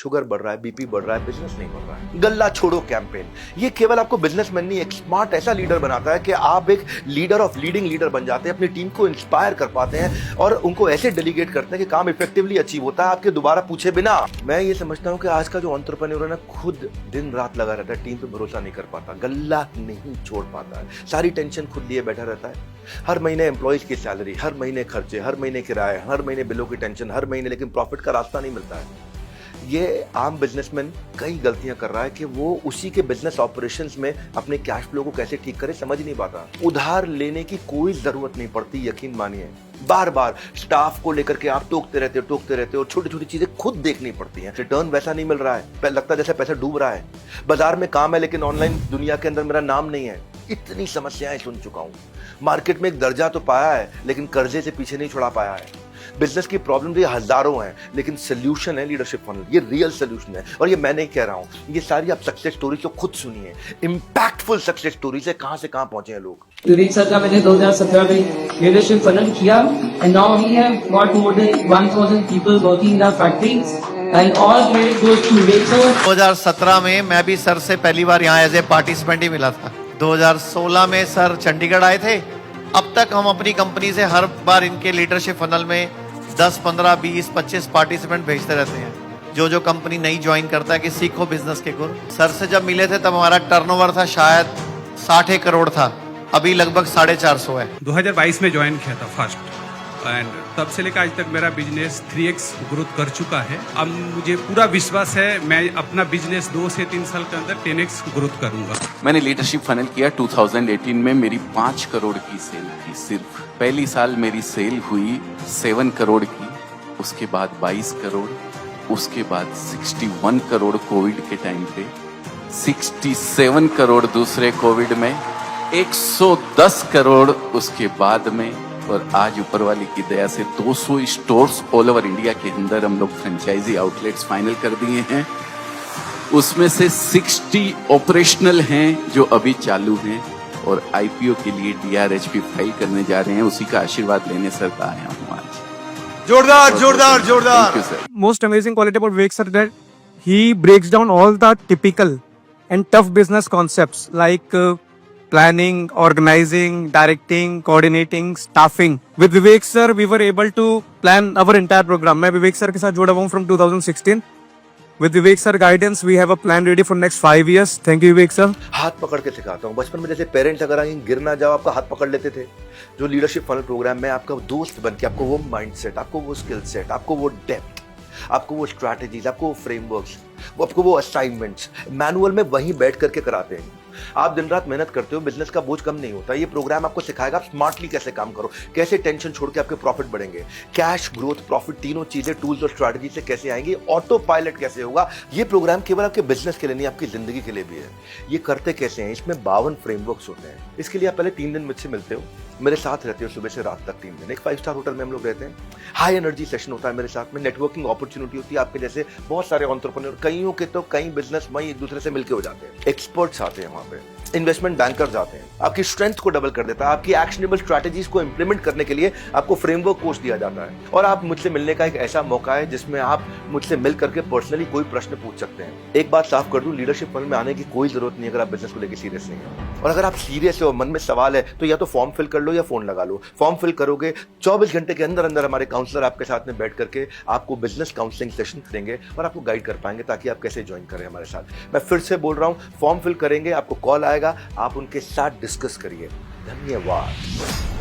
Sugar बढ़ रहा है, बीपी बढ़ रहा है, बिजनेस नहीं बढ़ रहा है। गल्ला छोड़ो कैंपेन, ये केवल आपको बिजनेसमैन नहीं, एक स्मार्ट ऐसा लीडर बनाता है कि आप एक लीडर ऑफ लीडिंग लीडर बन जाते हैं, अपनी टीम को इंस्पायर कर पाते हैं और उनको ऐसे डेलीगेट करते हैं कि काम इफेक्टिवली अचीव होता है आपके दोबारा पूछे बिना। मैं ये समझता हूं कि आज का जो एंटरप्रेन्योर है ना, खुद दिन रात लगा रहता है, टीम पे भरोसा नहीं कर पाता, गल्ला नहीं छोड़ पाता है, सारी टेंशन खुद लिए बैठा रहता है। हर महीने एम्प्लॉइज की सैलरी, हर महीने खर्चे, हर महीने किराए, हर महीने बिलों की टेंशन, हर महीने लेकिन प्रॉफिट का रास्ता नहीं मिलता है। ये आम बिजनेसमैन कई गलतियां कर रहा है कि वो उसी के बिजनेस ऑपरेशंस में अपने कैश फ्लो को कैसे ठीक करे समझ नहीं पाता। उधार लेने की कोई जरूरत नहीं पड़ती, यकीन मानिए। बार बार स्टाफ को लेकर के आप टोकते रहते हो, छोटी छोटी चीजें खुद देखनी पड़ती हैं। रिटर्न वैसा नहीं मिल रहा है, लगता है जैसे पैसा डूब रहा है। बाजार में काम है लेकिन ऑनलाइन दुनिया के अंदर मेरा नाम नहीं है। इतनी समस्याएं सुन चुका हूं। मार्केट में एक दर्जा तो पाया है लेकिन कर्जे से पीछे नहीं छुड़ा पाया है। बिजनेस की प्रॉब्लम ये हजारों हैं लेकिन सोल्यूशन है लीडरशिप फनल, ये रियल सोल्यूशन है। और ये मैं नहीं कह रहा हूं, ये सारी आप सक्सेस स्टोरी तो खुद सुनिए, इंपैक्टफुल सक्सेस स्टोरी से कहां पहुंचे हैं लोग। विवेक सर का मैंने 2017 में लीडरशिप फनल किया and now we have got more than 1000 people working in our factories and all credit goes to Vivek sir. 2017 में मैं भी सर से पहली बार यहाँ एज ए पार्टिसिपेंट ही मिला था। 2016 में सर चंडीगढ़ आए थे। अब तक हम अपनी कंपनी से हर बार इनके लीडरशिप फनल में 10, 15, 20, 25 पार्टिसिपेंट भेजते रहते हैं। जो कंपनी नई ज्वाइन करता है कि सीखो बिजनेस के गुण। सर से जब मिले थे तब हमारा टर्नओवर था शायद 60 करोड़ था, अभी लगभग 450 है। 2022 में ज्वाइन किया था फर्स्ट एंड तब से लेकर आज तक मेरा बिजनेस 3x ग्रोथ कर चुका है। अब मुझे पूरा विश्वास है मैं अपना बिजनेस 2 से 3 साल के अंदर 10x ग्रोथ करूंगा। मैंने लीडरशिप फनल किया 2018 में, मेरी 5 करोड़ की सेल थी सिर्फ। पहली साल मेरी सेल हुई 7 करोड़ की, उसके बाद 22 करोड़, उसके बाद 61 करोड़ कोविड के टाइम पे, 67 करोड़ दूसरे कोविड में, 110 करोड़ उसके बाद में, और आज ऊपर वाले की दया से 200 स्टोर्स ऑल ओवर इंडिया के अंदर हम लोग फ्रेंचाइजी आउटलेट्स फाइनल कर दिए हैं। उसमें से 60 ऑपरेशनल हैं जो अभी चालू हैं और आईपीओ के लिए DRHP फाइल करने जा रहे हैं। उसी का आशीर्वाद लेने सर का आया हूँ आज। जोरदार जोरदार जोरदार। Thank you sir. Most amazing quality about Vivek sir that he breaks down all the typical and tough business concepts like planning, organizing, directing, coordinating, staffing. With Vivek sir, we were able to plan our entire program. मैं विवेक sir के साथ जुड़ा हुआ हूँ from 2016. With Vivek sir guidance, we have a plan ready for next 5 years. Thank you Vivek sir. हाथ पकड़ के सिखाता हूँ। बचपन में जैसे पेरेंट्स अगर कहीं गिर ना जाओ आपका हाथ पकड़ लेते थे, जो लीडरशिप फनल प्रोग्राम में आपका दोस्त बन के आपको वो माइंडसेट, आपको वो स्किल सेट, आपको वो डेप्थ, आपको वो स्ट्रैटेजीज, आपको वो फ्रेमवर्क्स, आपको वो असाइनमेंट्स मैनुअल में वहीं बैठ करके कराते हैं। आप दिन रात मेहनत करते हो, बिजनेस का बोझ कम नहीं होता। ये प्रोग्राम आपको सिखाएगा आप स्मार्टली कैसे काम करो, कैसे टेंशन छोड़ के आपके प्रॉफिट बढ़ेंगे, कैश ग्रोथ प्रॉफिट तीनों चीजें टूल्स और स्ट्रैटेजी से कैसे आएंगी, ऑटो पायलट कैसे होगा। ये प्रोग्राम केवल आपके बिजनेस के लिए नहीं, आपकी जिंदगी के लिए भी है। ये करते कैसे हैं, इसमें 52 फ्रेमवर्क्स होते हैं। इसके लिए आप पहले 3 दिन मुझसे मिलते हो, मेरे साथ रहते हो सुबह से रात तक 3 दिन। एक 5 स्टार होटल में हम लोग रहते हैं। हाई एनर्जी सेशन होता है मेरे साथ में, नेटवर्किंग अपॉर्चुनिटी होती है। आपके जैसे बहुत सारे एंटरप्रेन्योर, कईयों के तो कई बिजनेस वहीं एक दूसरे से मिलके हो जाते हैं। एक्सपर्ट्स आते हैं वहां पे, इन्वेस्टमेंट बैंकर्स आते हैं। आपकी स्ट्रेंथ को डबल कर देता है। आपकी एक्शनेबल स्ट्रैटेजीज को इंप्लीमेंट करने के लिए आपको फ्रेमवर्क कोर्स दिया जाता है। और आप मुझसे मिलने का एक ऐसा मौका है जिसमें आप मुझसे मिल करके पर्सनली कोई प्रश्न पूछ सकते हैं। एक बात साफ कर दूं, लीडरशिप फनल में आने की कोई जरूरत नहीं अगर आप बिजनेस को लेकर सीरियस नहीं है। और अगर आप सीरियस हो, मन में सवाल है, तो या तो फॉर्म फिल कर लो या फोन लगा लो। फॉर्म फिल करोगे, 24 घंटे के अंदर अंदर हमारे काउंसलर आपके साथ में बैठ करके आपको बिजनेस काउंसलिंग सेशन देंगे और आपको गाइड कर पाएंगे ताकि आप कैसे ज्वाइन करें हमारे साथ। मैं फिर से बोल रहा हूं, फॉर्म फिल करेंगे, आपको कॉल आएगा, आप उनके साथ डिस्कस करिए। धन्यवाद।